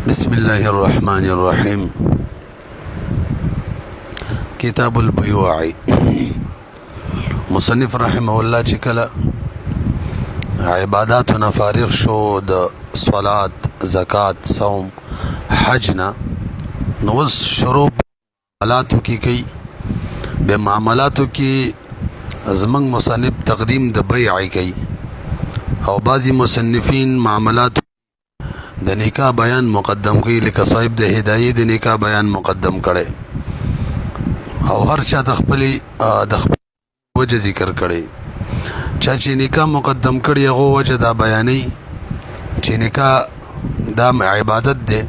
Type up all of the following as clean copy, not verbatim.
بسم الله الرحمن الرحيم. كتاب البيوع. مصنف رحمه الله چې کله عباداتنا فارغ شو د صلات زکات صوم حجنا نو شروع معاملاتو کی کوي به معاملاتو کی زمنګ مصنف تقدیم د بیع کوي او بعضی مصنفین معاملات د نکاح بیان مقدم کوي لکه صاحب د هدايه د نکاح بیان مقدم کړي او هر چا د خپل وجه ذکر کړي چا چې نکاح مقدم کړي هغه وجه دا بیانې چې نکاح دا عبادت ده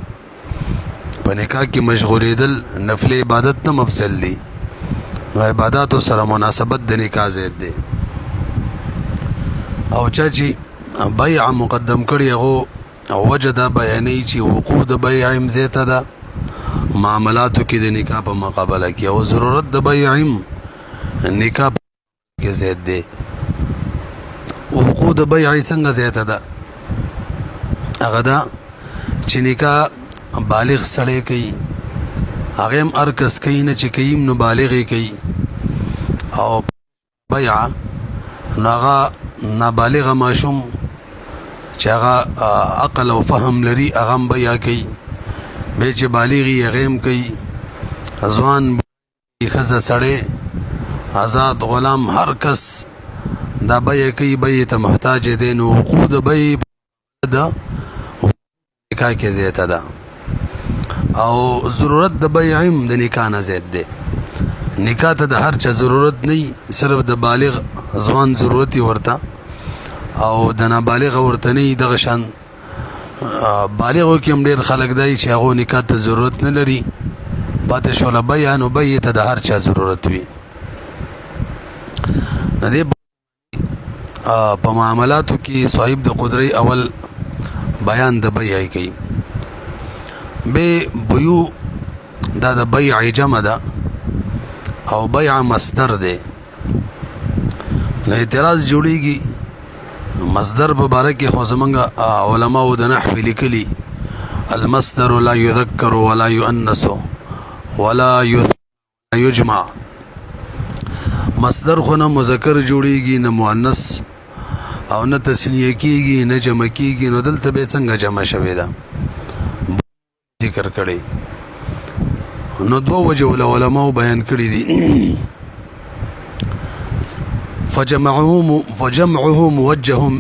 په نکاح کې مشغولېدل نفل عبادت نه مفضل دي نو عبادت سره مناسبت د نکاح زید ده او چا چې بیع مقدم کړي هغه او وجه دا بیانې چې حقوق د بیع زیاته ده معاملاتو کې د نکاح په مقابله کې او ضرورت د بیع نکاح کې زیات دی حقوق د بیع څنګه زیاته ده هغه دا چې نکاح بالغ سړی کوي هغه هم هر کس کوي نه چې کوي نو بالغ کوي او بیع هغه نابالغ ماشوم چې هغه عقل او فهم لري هغه بیع کوي به چې بالغي هغه هم کوي ځوان خزه سړی آزاد غلام هر کس دا بیع کوي بیع ته محتاج دي نو حقوق د بیع د نکاح کې زیاته ده او ضرورت د بیع هم د نکاح نه زیات ده نکاح ته د هر چا ضرورت نه صرف د بالغ ځوان ضرورت ورته او د نابالغ ورته نه دغه شان بالغو کې هم ډېر خلک دی چې هغه نکاح ته ضرورت نه لري پاتې شوله بیان او بیع ته د هر چا ضرورت وي دې په معاملاتو کې صاحب د قدرت اول بیان د بیع کوي به بیو دا د بیع جمع ده او بیع مصدر ده له اعتراض جوړیږي مصدر مبارک خو زمونږ علماء د نحو لیکلي المصدر لا يذكر ولا يؤنث ولا يجمع مصدر خو نه مذکر جوړیږي نه مؤنث او نه تسنیه کیږي نه جمع کیږي نو دلته به څنګه جمع شوی دا ذکر کړي نو دوه وجه علماء بیان کړي دي فجمعه موجه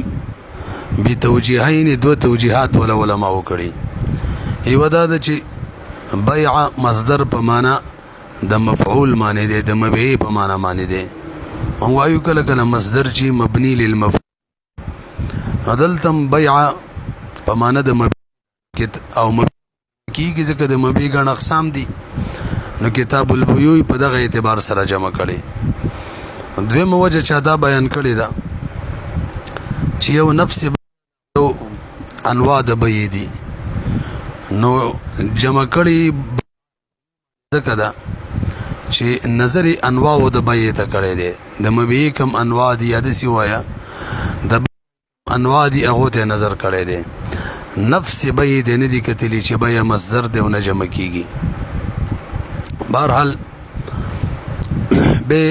بتوجيهين دو توجيهات ولا علماء کړي یو دا چې بیع مصدر په معنا د مفعول معنی دی د مبيع په معنا معنی دی او وایو کله کله مصدر چې مبني للمفعول عدلتم بیع په معنا د مبيع او کیږي ځکه د مبيع ګڼ اقسام دي نو کتاب البيوع په دغه اعتبار سره جمع کړي دویمه وجه چا دا بیان کړی دا چې یو نفس انواع د بیع دي نو جمع کړي ځکه دا چې نظر انواع د بیع ته کړی دی د مبيع کم انواع دي یا د سی وایا د انواع دي هغه ته نظر کړی دی نفس بیع دې نه دي کتلی چې بیع مصدر دی او نه جمع کیږي بهرحال به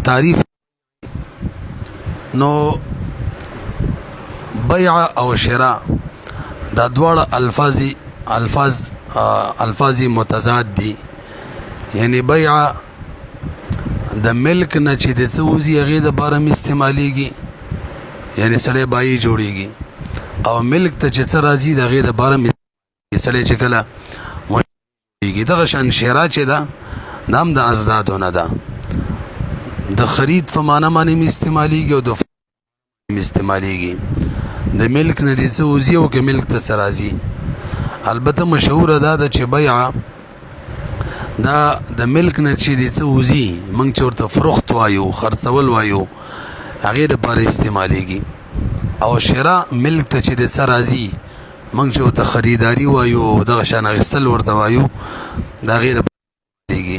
تعریف نو بیع او شراء دا دواړه الفاظ متضاد دي یعنی بیع د ملک نه چې د څوزي هغه د بارم استعماليږي یعنی سړی بای جوړيږي او ملک ته چې څه راځي د هغه د بارم سړی چې کله مشيږي دغه شان شراء چې دا نام د ازدادونه ده د خرید په معنا باندې استعماليږي او د استعماليږي د ملک نه دي څه وزي او کې ملک ته راځي البته مشهور ده چې بیع دا د ملک نه چې دي څه وزي موږ چورته فروخت وایو خرڅول وایو هغه لپاره استعماليږي او شراء ملک ته چې دي څه راځي موږ چورته خریداري وایو دغه شان غسل ورته وایو دا غیر استعماليږي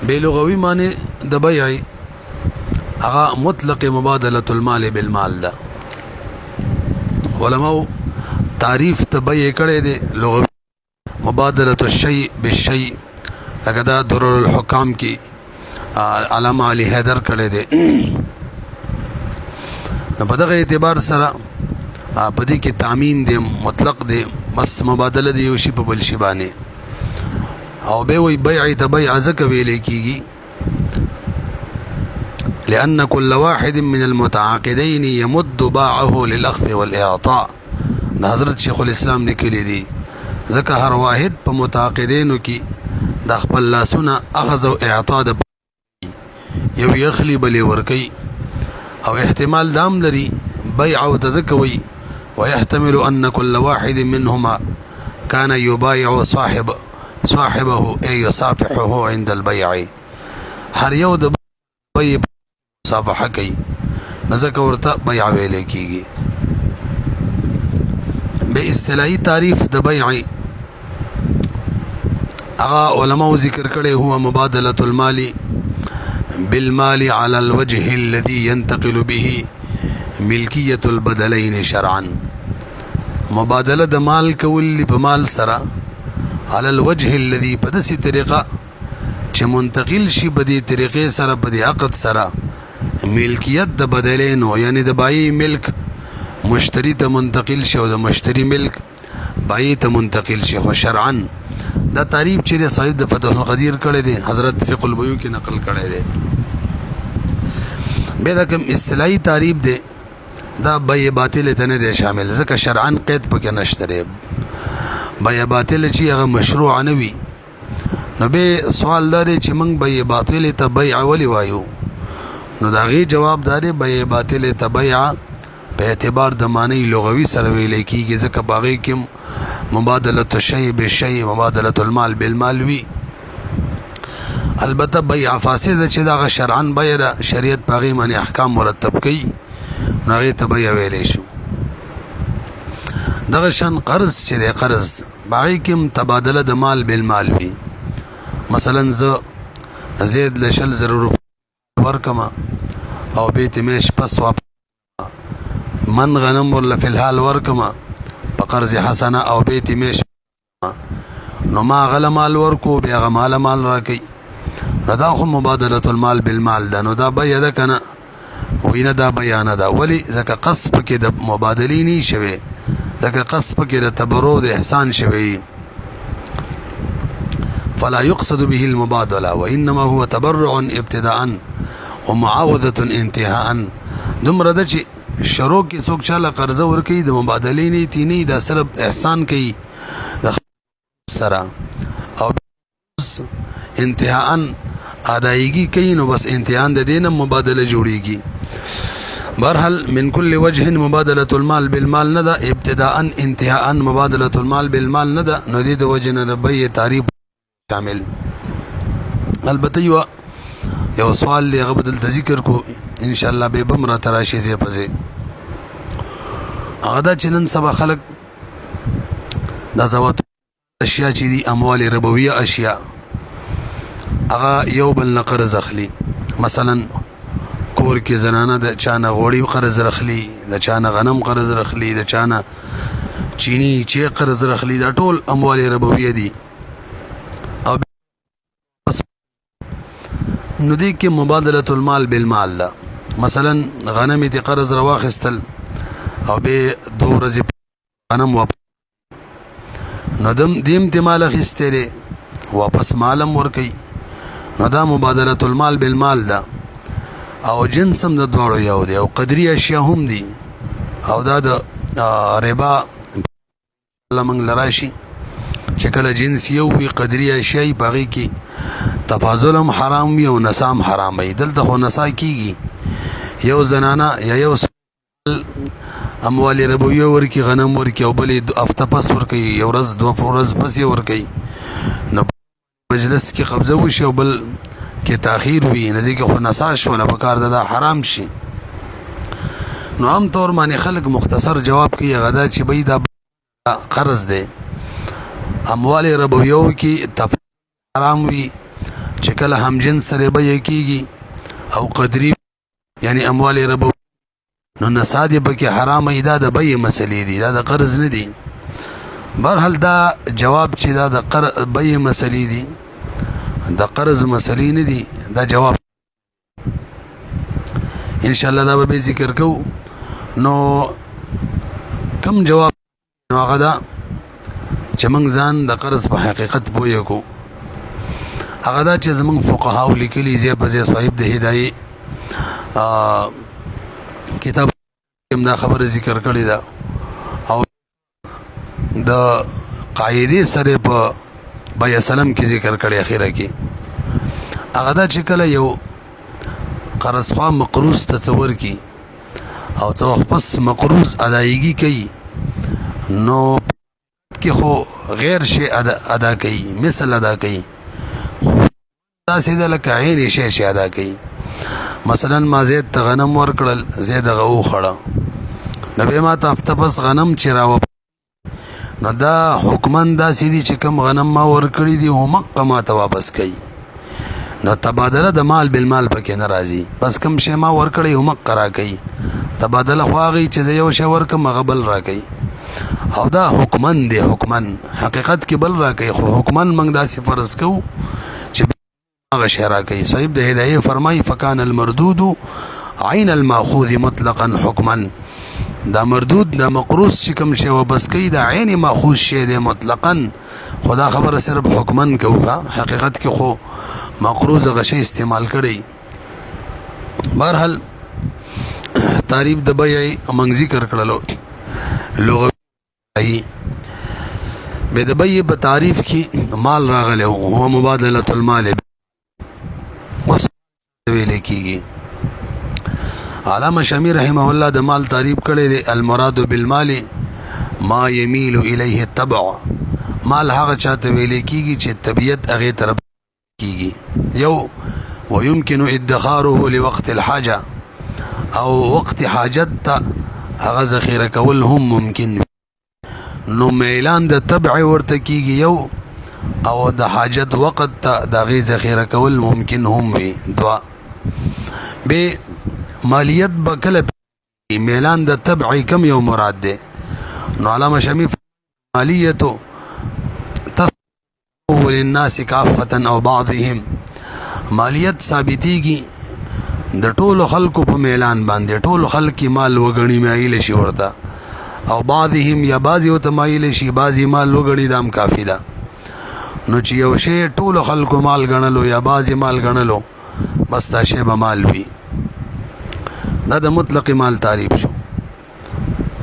بلغوي معنی د بیع هغه مطلق مبادله المال بالمال ده علماء تعریف ته بیع کړی دی لغوي مبادله الشیء بالشیء لکه دا درر الحکام کې علامه علي حیدر کړی دی نو په دغه اعتبار سره په دې کې تعمیم دی مطلق دی بس مبادله دی یو شي په بل شي باندې او به وی بیع ته بیع ځکه ویل کېږي لأن كل واحد من المتعاقدين يمد باعه للأخذ والإعطاء دا حضرت شیخ الاسلام لیکلی دی ځکه هر واحد په متعاقدینو کې د خپل لاسونه اخذ او اعطاء د یو یخلی بلې ورکي او احتمال دام لري بیع او تزکوي ويحتمل أن كل واحد منهما كان يبايع صاحبه أي يصافحه عند البيع هر یو د بیع مصافحه کوي نزکه ورته بیع ویل کیږي به اصطلاحي تعریف د بیع اغا علماء ذکر کړي هو مبادله المال بالمال على الوجه الذي ينتقل به ملکیت البدلین شرعا مبادله د مال کول په مال سره على الوجه الذي بدسي طریقه چې منتقل شي په دې طریقې سره په دې عقد سره ملکیت د بدلین یعنی د بای ملک مشتری ته منتقل شي او د مشتری ملک بای ته منتقل شي خو شرعا دا تعریف چې صاحب د فتح القدیر کړی دی حضرت فقه البیوع کې نقل کړی دی به دا کوم اصطلاحي تعریف دی دا بیع باطل ته نه دی شامل ځکه شرعا قید پکې نشته دی بیع باطل چې هغه مشروع نه وي نو به سوال لري چې موږ بیع باطل ته بیع ولې وایو نو دا غي جواب داري بیع باطل ته بیع په اعتبار د معنی لغوي سره ویل کېږي ځکه باغی کې مبادله الشیء بالشیء مبادله المال بالمال وی البته بیع فاسد چې دا شرعاً بیع شریعت باغی معنی احکام مرتب کړي نو هغه ته بیع ویلې شو دغه شان قرض چې دی قرض باغی کې تبادله د مال بالمال وی مثلا زید لشل ضرور ورکما او بیت میش پس واپس من غنم ولا فی الحال ورکما په قرض حسنه او بیت میش نو ما غل مال ورکو بیا غمال مال راکې ردا خو مبادله المال بالمال ده نو دا بیع ده کنه وینه دا بیان ده ولی ځکه قصب کې د مبادلې نه شوي ځکه قصب کې د تبرع د احسان شوي فلا يقصد به المبادله وانما هو تبرع ابتداء ومعاوضه انتهاء دمره د چې شروع کې څوک چاله قرضه ورکړي د مبادلې نه تینی د سره احسان کوي د سره او انتهاء ادایګي کوي نو بس امتحان د دینه مبادله جوړیږي برحال من كل وجه مبادله المال بالمال ندا ابتداء انتهاء مبادله المال بالمال ندا نو دې د وجه نه به تعریف شامل البته یو سوال لی غبدل ذکر کو ان شاء الله به بمره تراشی زی پځه هغه دا چنن سبا خلق دا زوات اشیاء چې دي اموال ربویه اشیاء هغه یو بل قرض اخلي مثلا کور کې زنانه د چانه غوړی قرض رخلی د چانه غنم قرض رخلی د چانه چینی چې قرض رخلی دا ټول اموال ربویه دي او نو دې کې مبادله المال بالمال لا مثلا غنم دې قرض رواخستل او به دو ورځې غنم واپس نو دیم ته مال اخیستلې واپس مالم ورکي نو دا مبادله المال بالمال دا او جنسم د دواړو یو دی او قدري اشیاء هم دي او دا د ربا لمن لراشي چې کله جنس یو وي قدري اشیاء باغی کې تفاضلم حرام وي او نسام حرام وي دلته خو نسا کیږي یو زنانه یا یو اموال ربویه ورکی غنم ورکی او بلې هفته پس ورکی یو ورځ دوه ورځ پس یې ورکی نو مجلس کې قبضه وشي او بل کې تاخير وي نه دي کې خو نسا شو نه پکار دا حرام شي نو عام طور باندې خلک مختصر جواب کوي غدا چې بيد قرض دی اموال ربویه کې حرام وي چې کله هم جنس سره به کېږي او قدري یعنی اموال ربو نو نصادې پکې حرام ایدا د بیع مسلې دي دا د قرض نه دي برحال دا جواب چې دا د بیع مسلې دي د قرض مسلې نه دي دا جواب ان شاء الله دا به ذکر کو نو کم جواب نو هغه دا چې موږ ځان د قرض په حقیقت پوهه کو هغه دا چې زموږ فقها لیکلي زی په زی صاحب د هدايه کتاب هم دا خبره ذکر کړی دا او د قاعده سره په بیا سلام کې ذکر کړی اخیره کې هغه دا چې کله یو قرض خوا مقروض تصور کی او څو پس مقروض ادایګي کوي نو کې خو غیر شی ادا کوي مثل ادا کوي دا سیده لکه عین شی ادا کوي مثلا ما زید ته غنم ورکړل زید غو خړه نو به ما ته هفته پس غنم چراو نو دا حکمن دا سیدی چې کوم غنم ما ورکړی دی هم ما ته واپس کړي نو تبادله د مال بالمال پکې ناراضي بس کوم شی ما ورکړی هم قرا کوي تبادله خواږي چې یو شی ورکم غبل را کوي او دا حکمن دی حکمن حقیقت کې بل را کوي خو حکمن موږ دا سی فرض کو چې هغه شی را کوي صاحب د هدايه فرمای فکان المردود عین الماخوذ مطلقا حکما دا مردود دا مقروض چې کوم شی وبس کوي دا عین ماخوذ شی دی مطلقا خدا خبر صرف حکمن کوه حقیقت کې خو مقروض غشي استعمال کړي بهرحال تعریف د بیع موږ ذکر کړلو لغوی به د بیع په تعریف کې مال راغلی هو مبادله المال ویل کېږي علامه شامی رحمه الله د مال تعریف کړی دی المراد بالمال ما يميل الیه التبع مال هغه چاته ویل کېږي چې طبيعت هغه طرف کېږي یو ويمكن ادخاره لوقت الحاجه او وقت حاجت ته هغه ذخیره کول هم ممکن نو میلان د تبع ورته کېږي یو او د حاجت وقت ته د غي ذخیره کول ممکن هم وي دوا به مالیت بکله میلان د تبع کم یو مراد ده نو علامه شمی مالیتو تقول الناس کافه او بعضهم مالیت ثابتيږي د ټولو خلکو په میلان باندې ټولو خلک مال وګڼي مایل شي ورته او بعضهم یا بعضی او تمایل شي بعضی مال وګڼي دام کافی ده نو چې یو شی ټولو خلکو مال غنلو یا بعضی مال غنلو بس دا شی به مال وي دا د مطلق مال تعریف شو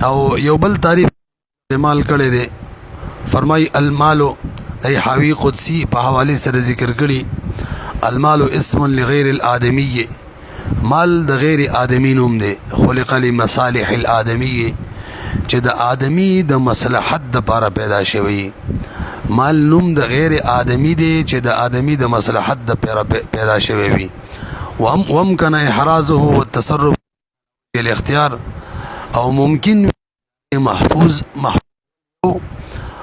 او یو بل تعریف مال کړي دي فرمای المال ای حاوی قدسی په حواله سره ذکر کړي المال اسم لغیر الادمی مال د غیر آدمی نوم دی خلق لمصالح الادمی چې د آدمی د مصلحت د لپاره پیدا شوی مال نوم د غیر آدمی دی چې د آدمی د مصلحت د لپاره پیدا شوی وي وممکن احرازه والتصرف الاختیار او ممکن محفوظ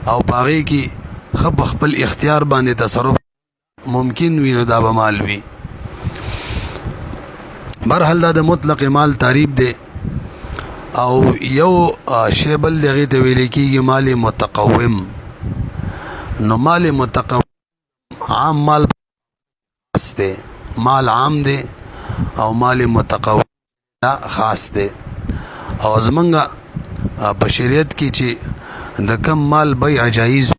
او باغی کی خپل اختیار باندې تصرف ممکن وي نو دا به مال وي برحال دا د مطلق مال تعریف دی او یو شی بل دغه ته ویل کېږي مال متقوم نو مال متقوم عام مال خاص دی مال عام دی او مال متقوم خاص دی او زمونږ په شریعت کې چې د کم مال بیع جایز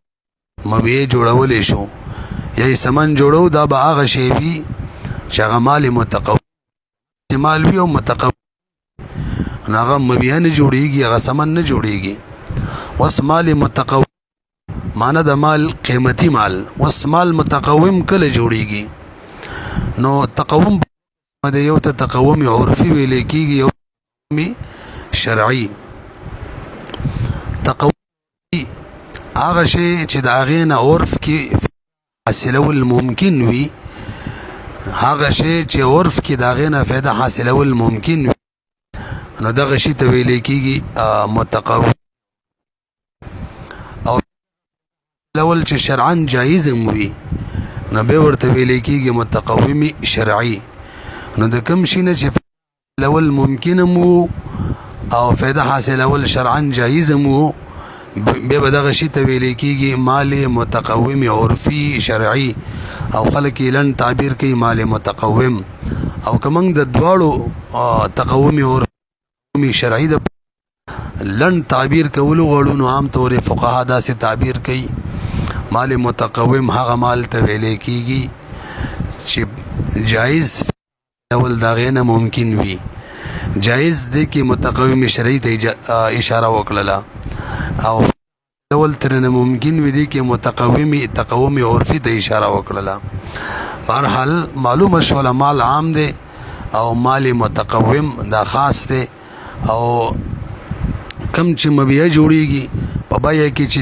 مبيع جوړولې شو یا سامان جوړو دا به هغه شی وي چې هغه مال متقوم مال وي او متقوم هغه مبيع نه جوړيږي هغه سامان نه جوړيږي وس مال متقوم معنی د مال قیمتي مال وس مال متقوم کله جوړيږي نو تقوم د یو ته تقوم عرفي ویل کېږي یو شرعي تقوم هغه شی چې د هغې نه عرف کې حاصلول ممکن وي هغه شی چې عرف کې د هغې نه فایده حاصلول ممکن وي نو دغه شی ته ویل کېږي متقوم او لول چې شرعاً جایز وي نو به ورته ویل کېږي متقومي شرعي نو د کوم شي نه چې لول ممکن مو او فایده حاصلول شرعاً جایز مو به بدغه شی ته ویل کیږي مال متقوم عرفي شرعي او خلک لن تعبیر کوي مال متقوم او کومنګ د دواړو تقوم عرفي شرعي د لن تعبیر کولو غړو نو عام طور فقها دا سه تعبیر کوي مال متقوم هغه مال ته ویل کیږي چې جائز اول داغه نه ممکن وي جائز دی کې متقوم شرعي ته اشاره وکړه او اول ترنه ممکن وي دی کې تقوم عرفي ته اشاره وکړه بهر حال معلومه شول مال عام دی او مال متقوم دا خاص دی او کم چې مبيع جوړيږي په بای کې چې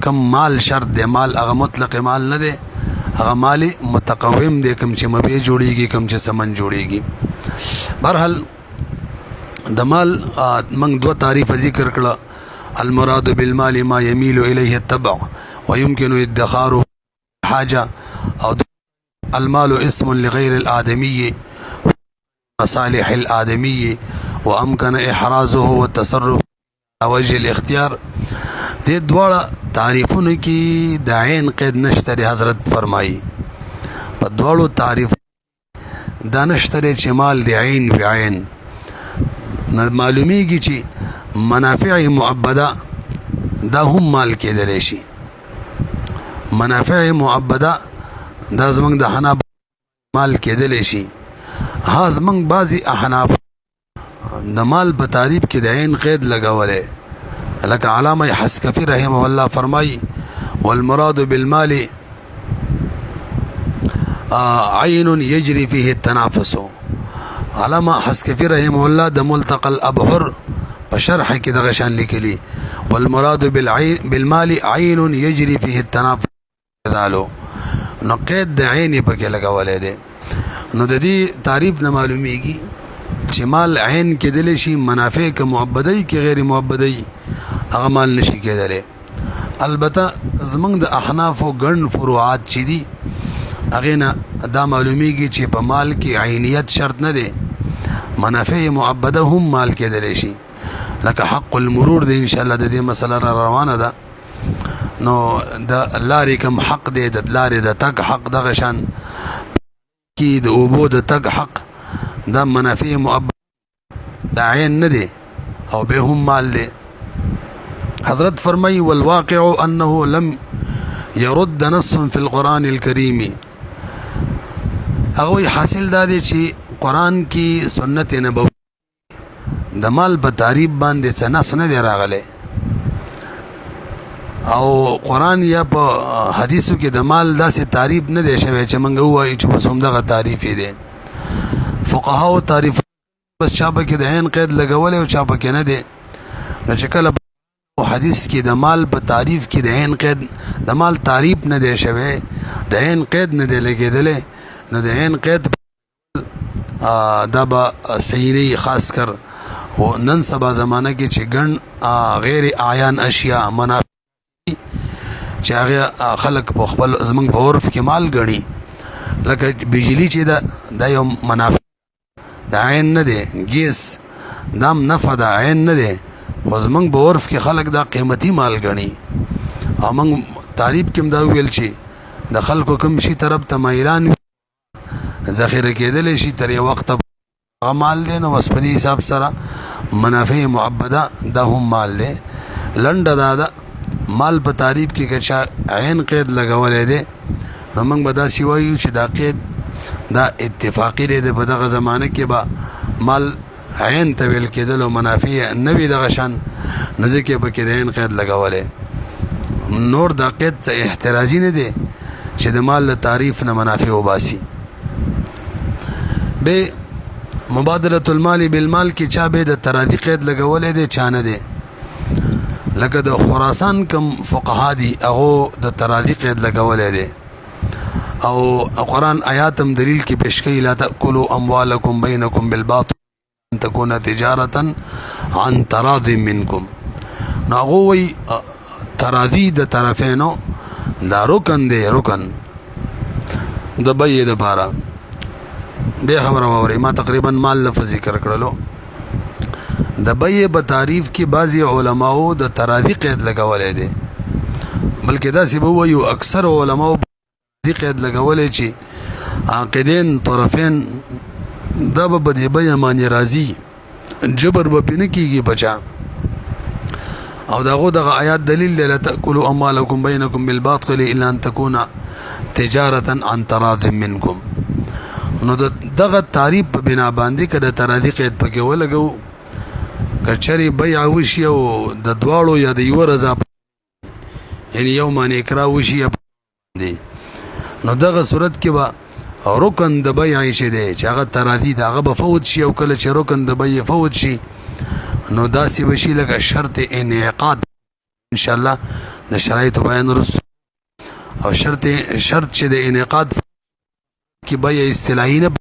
کم مال شرط دی مال هغه مطلق مال نه دی هغه مال متقوم دی کم چې مبيع جوړيږي کم چې سمن جوړيږي بهر حال د مال موږ دوه تعریف ذکر کړل المراد بالمال ما يميل اليه التبع ويمكن ادخاره حاجه او المال اسم لغير الآدمي مصالح الآدمي وامكن احرازه والتصرف على وجه الاختيار دې دواړه تعریفونه کې د عین قید نشته حضرت فرمایي په دواړو تعریف دا نشته چې مال د عین بعین معلومیږي چې منافع معبده دا هم مال کېدلی شي منافع معبده دا زمونږ د حناف مال کېدلی شي ها زمونږ بعضی احناف د مال په تعریف کې د عین قید لګولې لکه علامه حسکفی رحمه الله فرمایي والمراد بالمال عین یجري فيه التنافس علامه حسکفی رحمه الله د ملتقى الابحر په شرح کې د غشان لیکلي والمراد بالمال عین یجري فيه التنافس ذالو نو قید د عین په کې لګولې ده نو د دې تعریف نه معلومیږي چې مال عین کې دلی شي منافع ک معبدی کې غیر معبدی هغه مال نشي کېدلی البته زمنګ د احناف او ګڼ فروعات چي دي هغه نه دا معلومیږي چې په مال کې عینیت شرط نه ده منافع معبده هم مال کېدلی شي لکه حق المرور دی ان شاء الله د دې مسله را روانه ده نو د لارې کوم حق دی د لارې د تک حق دغه شان کې د اوبو د تک حق دا منافع معبد دا عین نه دی او به هم مال دی حضرت فرمای والواقع انه لم يرد نص في القرآن الكريم هغه حاصل دا دی چې قرآن کې سنت نبوي د مال په تعریف باندې څه نص نه دی راغلی او قرآن یا په حدیثو کې د مال داسې تعریف نه دی شوی چې موږ ووایو چې بس همدغه تعریف یې دی فقهاو تعریف بس چا پکې د عین قید لګولی او چا پکې نه دی نو چې کله حدیث کې د مال په تعریف کې د عین قید د مال تعریف نه دی شوی د عین قید نه دی لګېدلی نو د عین قید دا به صحیح نه خاص کر و نن سبا زمانه کې چې ګڼ غیر اعیان اشیاء منافع چې هغه خلک په خپل زمنګ په عرف کې مال ګڼي لکه بجلی چې دا یو منافع د عین نه دی ګیس دام نفع د عین نه دی خو زمنګ په عرف کې خلک دا قیمتي مال ګڼي او موږ تعریف کې دا ویل چې د خلکو کوم شي طرف ته مایلان ذخیره کېدلی شي تر یو وخت مال دی نو بس په دې حساب سره منافع معبده دا هم مال دی لنډه دا ده مال په تعریف کې که عین قید لګولی دی نو موږ به داسې وایو چې دا قید دا اتفاقي دی په دغه زمانه کې به مال عین ته ویل کېدل او منافع نه وي دغه شان نو ځکه پکې د عین قید لګولی نور دا قید څه احترازي نه دی چې د مال له تعریف نه منافع وباسي به مبادله المال بالمال کې چا به د تراضی قید لګولې دي چا نه دي لکه د خراسان کم فقها دي هغه د تراضی قید لګولې دي او قرآن آیاتم دلیل کې پیش کړي لا تاكلوا اموالکم بینکم بالباطل ان تكون تجارتا عن تراض منکم نو وی تراضی د طرفینو دا رکن دی رکن د بې د پاره به خبره ووري ما تقریبا مال لفظ ذکر کړلو د بیع په تعریف کې بعضی علماو د تراضی قید لګولې دي بلکې دا سی به وایو اکثر علماو د قید لګولې چې عاقدین طرفین دا به د بیع معنی راضی جبر به پنه کیږي بچا او داغه دغه آیات دلیل دی لا تاكلوا اموالکم بینکم بالباطل الا ان تكون تجاره عن تراض منکم نو دغه تعریف په بنا باندې کده تراضی قید پکې ولګو کچری بیع وشي او د دواړو یا د یو رضا یعنی یو معنی اقرا وشي دی نو دغه صورت کې با رکن د بیع شي دی چې هغه تراضی دغه به فوت شي او کله چې رکن د بیع فوت شي نو داسې وشي لکه شرط انعقاد ان شاء الله د شرایط بیان رسو او شرط چې د انعقاد کې بیع اصطلاحي نه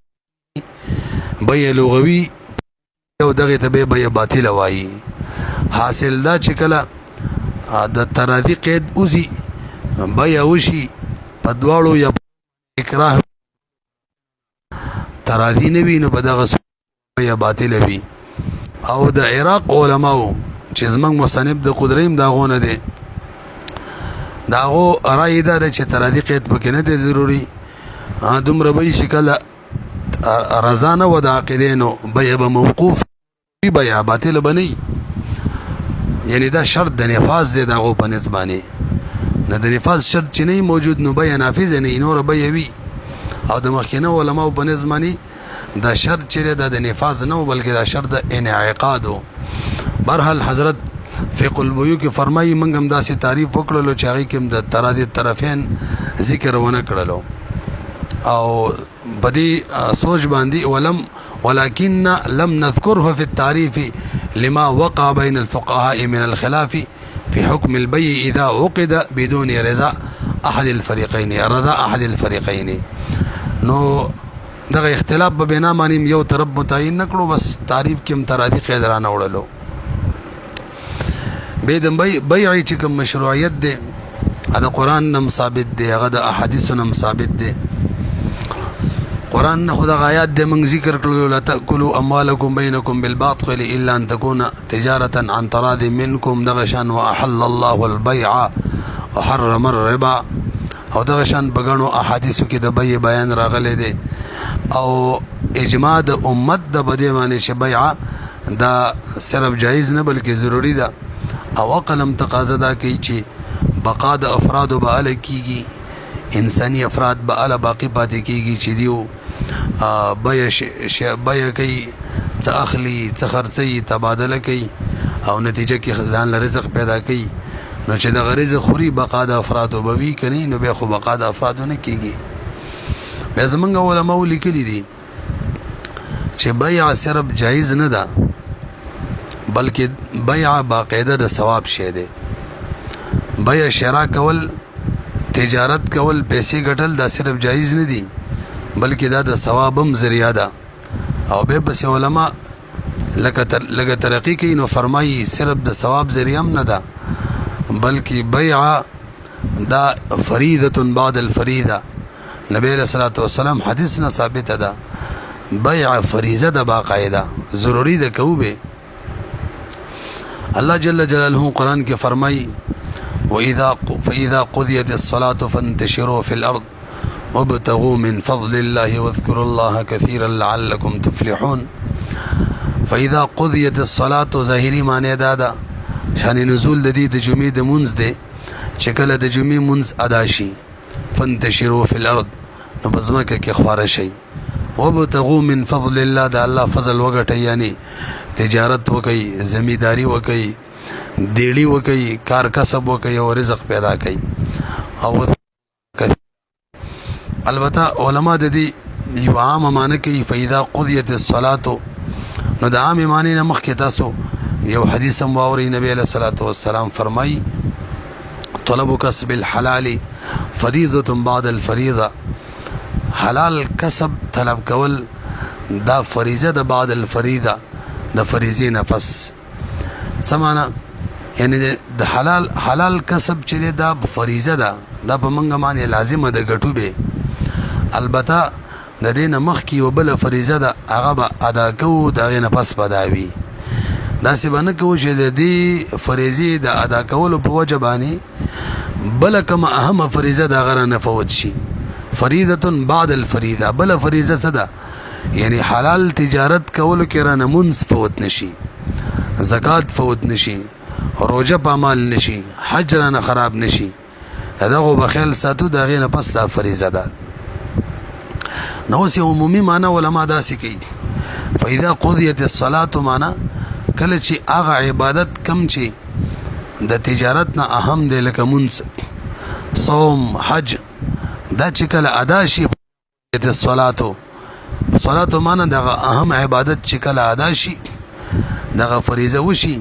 بیع لغوي او دغه ته بیع باطل وایي حاصل دا چې کله د تراضی قید اوزي بیع وشي په دواړو یا اکراه تراضی نه وي نو په دغه بیع باطل وي او د عراق علماو چې زمنګ مصنف د قدریم داغونه دي داغو رائے دا چې تراضی قید پکې نه دی ضروری دومره به شکل رضا نه و د عقیدینو بیع به موقوف بیع باطل بنی یعنی دا شرط د نفاذ دی داغو په نسبانه نه د نفاذ شرط چې نه موجود نو بیع نافذ نه نور بیع وی او د مخکینه علماء په نسبانه دا شرط چې د نفاذ نه بلکې دا شرط د انعقاد برحال حضرت فقه البیوع کې فرمایي منګم داسې تعریف وکړلو چې هغه کې د تراضی طرفین ذکر ونه کړلو او بدی سوچ باندې ولكن لم نذكره في التعريف لما وقع بين الفقهاء من الخلاف في حكم البيع اذا عقد بدون رضا احد الفريقين نو دغه اختلاف به بنا معنی یو طرف متعین نکړو بس تعریف کې هم تراضی قید را نه وړلو به د بیع چې کوم مشروعیت ده دا قران نم ثابت ده هغه د احادیث نم ثابت ده قران نه خدا آیات د من ذکر کړل لا تاكلوا اموالکم بینکم بالباطل الا ان تكون تجاره عن تراض منکم دغشان واحل الله البيع وحرم الربا او دغشان بغنو احادیث کې د بیع بیان راغلي دي او اجماع د امت د بده معنی چې بیع دا صرف جایز نه بلکې ضروری ده او عقلم تقاضا ده کوي چې بقا د افراد به ال کیږي انساني افراد به ال باقی پاتې کیږي چې دیو بیع کوي څه اخلي څه خرڅي تبادله کوي او نتیجه کې ځان له رزق پیدا کوي نو چې د غریز خوري بقا د افراد وبوي کني نو به خو بقا د افراد نه کیږي به زمونږ علماء لیکلي دي چې بیع صرف جایز نه ده بلکې بیع باقاعده د ثواب شی دی بیع شراء کول تجارت کول پیسې ګټل دا صرف جایز نه دي بلکې دا د ثوابم ذریعہ ده او به بس علماء لکه ترقی کوي نو فرمایي صرف د ثواب ذریعہ هم نه ده بلکې بیع دا فریضه بعد الفریضه نبی علیہ الصلوۃ والسلام حدیث نه ثابت ده بیع فریضه ده باقاعده ضروری ده کوبه الله جل جلاله قرآن کې فرمایي فإذا قضيت الصلاة فانتشروا في الأرض وابتغوا من فضل الله واذكروا الله كثيرا لعلكم تفلحون فإذا قضيت الصلاة ظاهري معنی دا شان نزول د دې د جمعې د منځ دی چې کله د جمعې منځ ادا شي فانتشروا في الأرض نو بزمکه کې خواره شي وابتغوا من فضل الله دا الله فضل وګټي یعنی تجارت وکي زمینداری وکي دیړی وکي کار کسب وکي او رزق پیدا کوي او البته علما د دې یو عام معنی کوي فإذا قضيت الصلاة نو د عام معنی نه مخکې تاسو یو حدیث هم واوري نبی علیہ الصلوۃ والسلام فرمایي طلب کسب الحلال فریضه بعد الفریضه حلال کسب طلب کول دا فریضه د بعد الفریضه د فریضه نفس سمانا یعنی د حلال کسب چې دا فریضه ده دا په منګه معنی لازمه ده ګټو به البته د دې مخ کې وبله فریضه ده هغه به ادا کوو دا غي نه پس پداوي داسې به نه کوو چې د دې فریضې د ادا کولو په وجه باندې بله کومه اهمه فریضه د هغه رانه فوت شي. فریضه بعد الفریضه، بله فریضه څه ده؟ یعنی حلال تجارت کولو کې رانه منځ فوت نشي، زکات فوت نشي، روجه پامال نشي، حج رانه خراب نشي. دغه بخیل ساتو د هغې نه پس دا فریضه ده. نو اوس یو عمومي معنا علما داسې کوي، فاذا قضیت الصلاة معنا کله چې هغه عبادت کم چې د تجارت نه اهم دی لکه منځ، صوم، حج، دا چې کله ادا شي الصلاة، صلاة معنا دغه اهم عبادت چې کله ادا شي دغه فریضه وشي،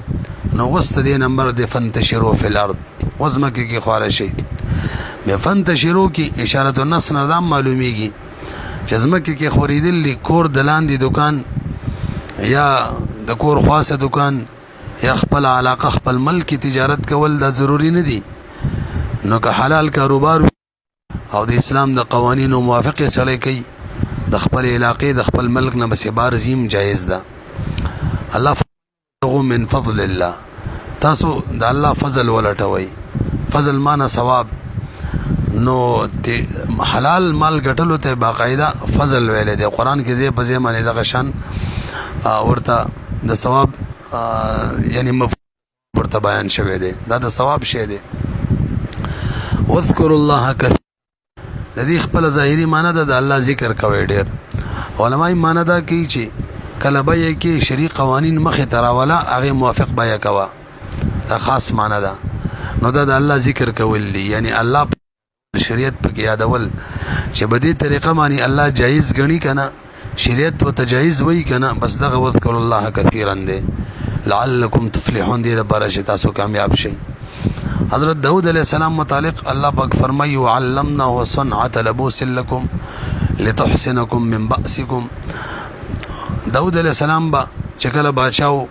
نو وسط دې نمبر د فانتشروا فی الارض، وزمکه کې خواره شي. بیا فانتشروا کې اشاره النص نه دا معلومیږي چې زمکه کې خوریدل دي، کور د لاندې دکان یا د کور خاصه دکان یا خپل علاقه خپل ملک تجارت کول دا ضروری نه دي. نو که حلال کاروبار او د اسلام د قوانینو موافق سړی کوي د خپل علاقې د خپل ملک نه بس بار زیم جایز ده. الله من فضل الله، تاسو د الله فضل ولټوي. فضل معنا ثواب، نو حلال مال ګټلو ته باقاعده فضل ویل دی. قرآن کې زی په زی باندې دغه شان ورته د ثواب یعنی ورته بیان شوی دی، دا د ثواب شی دی. واذکر الله کثیر، د دې خپل ظاهري معنی ده د الله ذکر کوي ډیر. علماء معنی دا کوي چې کله به کې شریع قوانین مخې تراوله هغه موافق به کوا، دا خاص معنی ده. نو دا د الله ذکر کول دي، یعنی الله شریعت پکې یادول چې په دې طریقه باندې الله جایز غني کنه، شریعت و تجایز وای کنه، بس دغه وذکر الله کثیرا دی لعلکم تفلحون، دې لپاره چې تاسو کامیاب شئ. حضرت داود علیہ السلام متعلق الله پاک فرمایي وعلمناه صنعة لبوس لكم لتحسنكم من بأسكم. داود علیہ السلام با چې کله بادشاو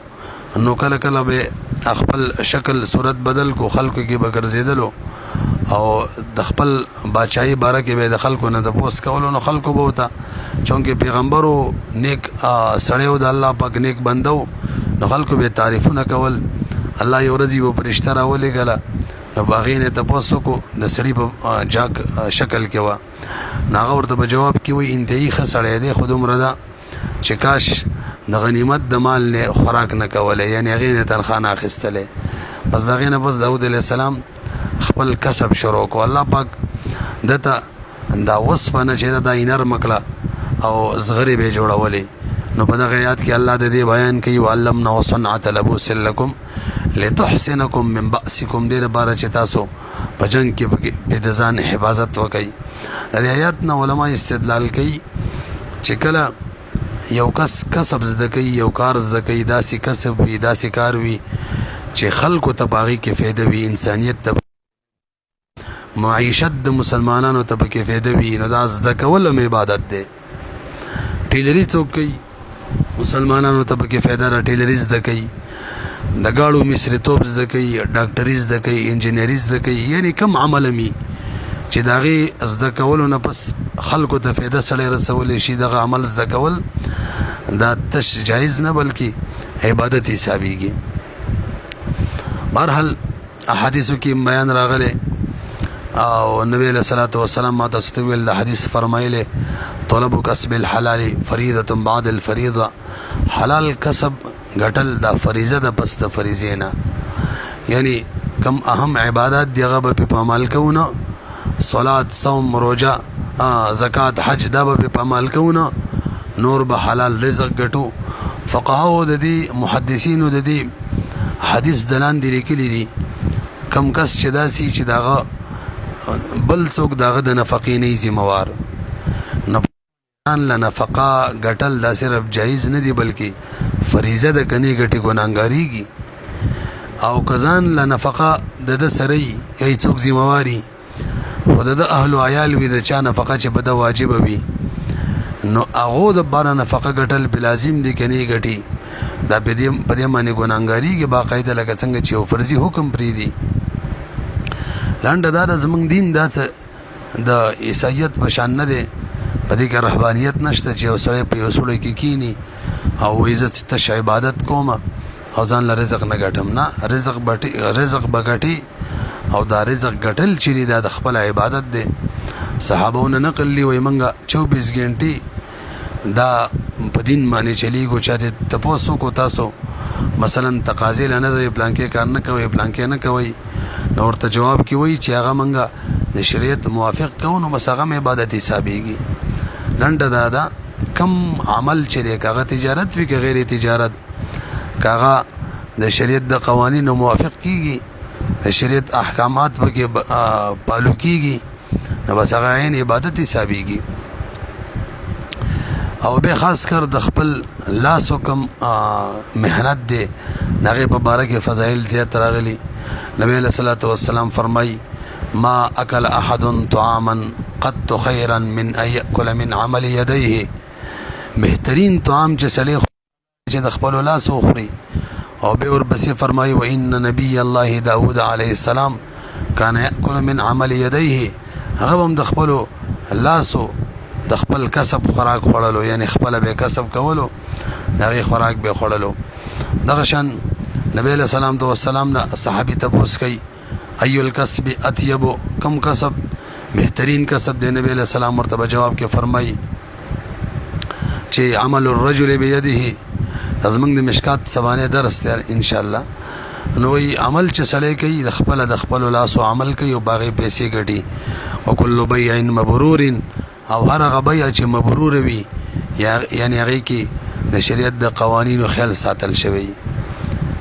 نو کله کله به خپل شکل صورت بدل کو، خلکو کې به ګرځیدلو او د خپل بادشاہي باره کې به د خلکو نه د پوس کولو، نو خلکو به وته چونکه پیغمبرو نیک سړیو د الله پاک نیک بندو، نو خلکو به تعریفونه کول. الله یو ورځ یو فرشته راولېږله، نو باغې نه تپوس کو د سړي په جاک شکل کې وه، نو هغه ورته په جواب کې وایي انتهایي ښه سړی دی، خو دومره ده چې کاش د غنیمت د مال نه خوراک نه کولی، یعنی هغې نه تنخوا نه اخیستلی. پس د هغې نه پس داود علیه السلام خپل کسب شروع کو. الله پاک دته دا وسپنه چې دا نرم کړه او زغرې به جوړولې. نو په دغه آیات کې الله د دې بیان کوي وعلمناه صنعة لبوس لكم لتحسنكم من بأسكم، دې لپاره چې تاسو په جنگ کې په ځان حفاظت وکړئ. د دې آیات نه علما استدلال کوي چې کله یو کس کسب زده کوي، یو کار زده کوي، داسې کسب وي، داسې کار وي چې خلکو ته باغی کې فایده وي، انسانیت ته معیشت د مسلمانانو ته پکې فایده وي، نو دا زده کول هم عبادت دی. ټیلري څوک کوي، مسلمانانو ته پکې فایده را ټیلري زده کوي، د گاړو مصریتوب زده کوي، ډاکټري زده کوي، انجینري زده کوي، یعنی کم عمل می چې د هغې زده کولو نه پس خلکو ته فایده سړی رسولی شي، دغه عمل زده کول دا تش جایز نه بلکې عبادت حسابیږي. بهرحال احادیثو کې بیان راغلی او نبی علیہ الصلوۃ والسلام ما تاسو ته ویل د حدیث فرمایلی طلب کسب الحلال فریضه بعد الفریضه، حلال کسب غټل دا فریضه ده پس د فریضې نه، یعنی کم اهم عبادت دی هغه به په عمل کوو، صلات، صوم، روجه، زکات، حج دا به په عمل کوو، نور به حلال رزق ګټو. فقهاو د دې محدثینو د دې حدیث دلاندې لیکلي دي کم کس چې داسي چې داغه بل څوک داغه د نفقې نه ذمہوار، نه نفقه ګټل دا صرف جایز نه دی بلکې فریضه د کني ګټي ګناګاریږي، او کزان له نفقه د سره یې څوک ذمہواری او د اهل عیال وي د چا نفقه چې بده واجب وي، نو هغه د بار نفقه ګټل بلازم دي کني ګټي، دا په دې باندې ګناګاریږي باقاعده لکه څنګه چې یو فرضي حکم پری دی. لانډه دا زمونږ دین دا د عیسایت په شان نه دی، په دې کې رهبانیت نشته چې یو سړی په یو سړی کې کینی او عزت تش عبادت کومه او ځان له رزق نه ګټم نه رزق بغټي او دا رزق ګټل چې دا د خپل عبادت دی صحابهونه نقل لی وي منګه 24 غنټې دا په دین باندې چلیږو چې تاسو کو تاسو مثلا تقاضې لنه زې پلان کې کار نه کوي پلان کې نه کوي نو ورته جواب کې وای چې هغه منګه د شریعت موافق کوو نو بس هغه عبادت حسابيږي لنډه دا کم عمل چې هغه تجارت وی که غیر تجارت کاغه د شریعت د قوانینو موافق کیږي د شریعت احکامات پکې پالو کیږي نو بس هغه عین عبادت حسابيږي او به خاص کر د خپل لاس حکم مهنت دی دغه په باره کې فضایل زیات راغلي نبی صلی الله علیه وسلم فرمای ما اکل احد طعاما قد خيرا من ان ياكل من عمل يديه بهترین طعام چې سړی چې د خپل لاس خوري او به ورپسې فرمای و ان نبی الله داود علیه السلام کان یاکل من عمل یدیه هغه هم د خپل لاسو د خپل کسب خوراک خورلو یعنی خپل به کسب کولو دغه خوراک به خورلو دغه شان نبی علیہ السلام تو والسلام نه صحابي ته پوښ کوي ايو الکسب اطيب کم کسب بهترین کسب دی نبی علیہ السلام مرتبه جواب کې فرمای چې عمل الرجل بيده زمنګ د مشکات سبانه درس دی ان شاء الله نو وی عمل چې سړی کوي د خپل لاسو عمل کوي او باغې پیسې ګټي او کل بيع مبرور او هر هغه بيع چې مبرور وي یعنی هغه کې د شریعت د قوانینو خیال ساتل شوی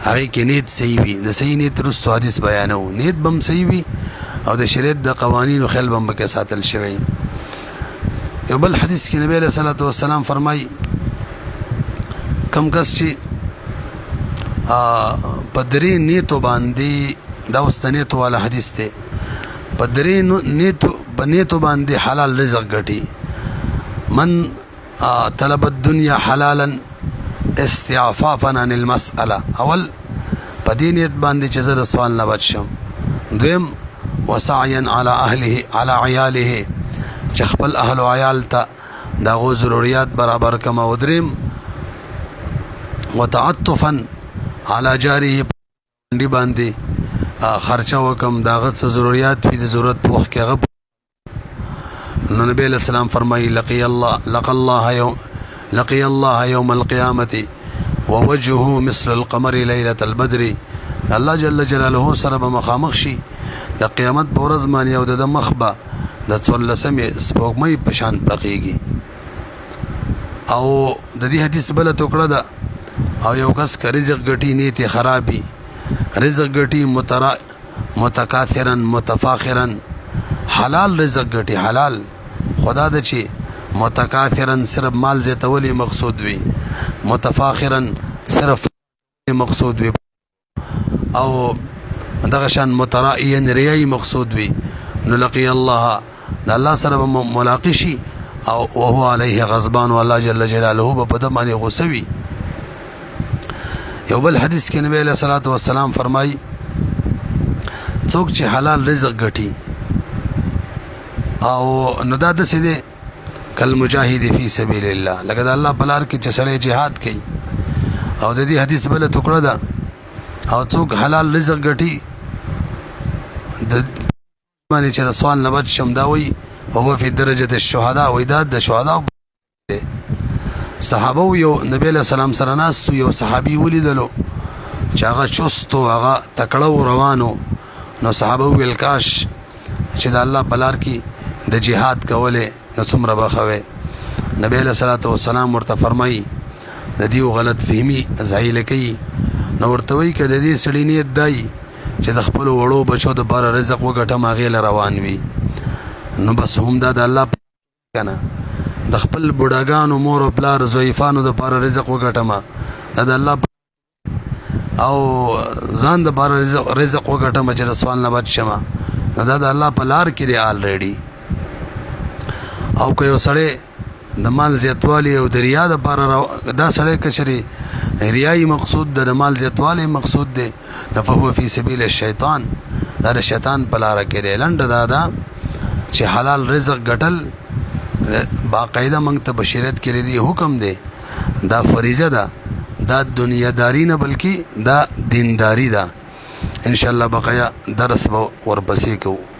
هغه کې نیت صحیح وي د صحیح نیت رسو حدیث بیانو نیت بم صحیح وي او د شریعت د قوانینو خیال بم کې ساتل شوی یو بل حدیث کې نبی صلی الله علیه وسلم فرمای کم کس چې پدری نیتو باندې دا واستنیتو والا حدیث ته پدری نیتو باندې حلال رزق ګټي من طلب الدنيا حلالا استعفافا عن المسأله اول پدینیت باندې چې زړه سوال نه بچم دویم وسعيا على اهله على عياله چې خپل اهل او عيال ته دغه ضرورت برابر کما ودریم وتعطفا على جاره دی باندې خرچه وکم داغه ضرورت وي د ضرورت په وخت کې هغه نو نبی علیہ السلام فرمایي لقي الله يوم القيامه ووجهه مثل القمر ليله البدر الله جل جلاله سره مخامخ شي د قیامت په ورځ باندې او د مخبه د څلسمې سپوږمۍ په شان پخېږي او د دې حدیث بل ټوکړه ده او یو کس که رزق ګټي نیت خرابي رزق ګټي متکاثرا متفاخرا حلال رزق ګټي حلال خدا د چی متکاثرا صرف مال زیاتولي مقصود وي متفاخرا صرف مقصود وي او دغه شان مترائيا رياي مقصود وي نو لقي الله د الله سره ملاقات شي او وهو عليه غضبان والله جل جلاله په دمانه غوسوي یو بل حدیث کې نبی علیہ الصلوۃ والسلام فرمای څوک چې حلال رزق ګټي او نو دا د سیده کل مجاهد فی سبیل الله لکه د الله په لار کې چې سړی jihad کوي او د دې حدیث بل ټوکړه ده او څوک حلال رزق ګټي د باندې چې سوال نه بچ شم دا وي هو فی درجه الشهداء و دا د شهدا صحابه یو نبی له سلام سره ناس یو صحابي ولیدلو چې هغه چستو هغه تکړه روانو نو صحابه ویل کاش چې د الله بلار کې د جهاد کوله نو څومره بخوي نبی له صلوات و سلام ورته فرمایي د دې غلط فهمي ځایل کوي نو ورته وی کده دې سړی نیت دی چې د خپل وړو بچو د بار رزق وګټم هغه روان وي نو بس هم دا د الله کنه د خپل بډاګانو مور او پلار زویفانو د بار رزق وګټم دا د الله او ځان د بار رزق وګټم چې سوال نه بچ شمه دا د الله په لار کې دی الریډي او که یو سړی د مال زیاتوالی او د ریا د بار دا سړی کچري ریایي مقصود د مال زیاتوالی مقصود دی نفهو فی سبیل الشیطان دا د شیطان په لار کې دی لنډه دا چې حلال رزق ګټل باقاعده موږ ته بشریت کې لري حکم دی دا فریضه ده دا دنیاداری نه بلکې دا دینداری ده. ان شاء الله بقایا درس به ورپسې کوو.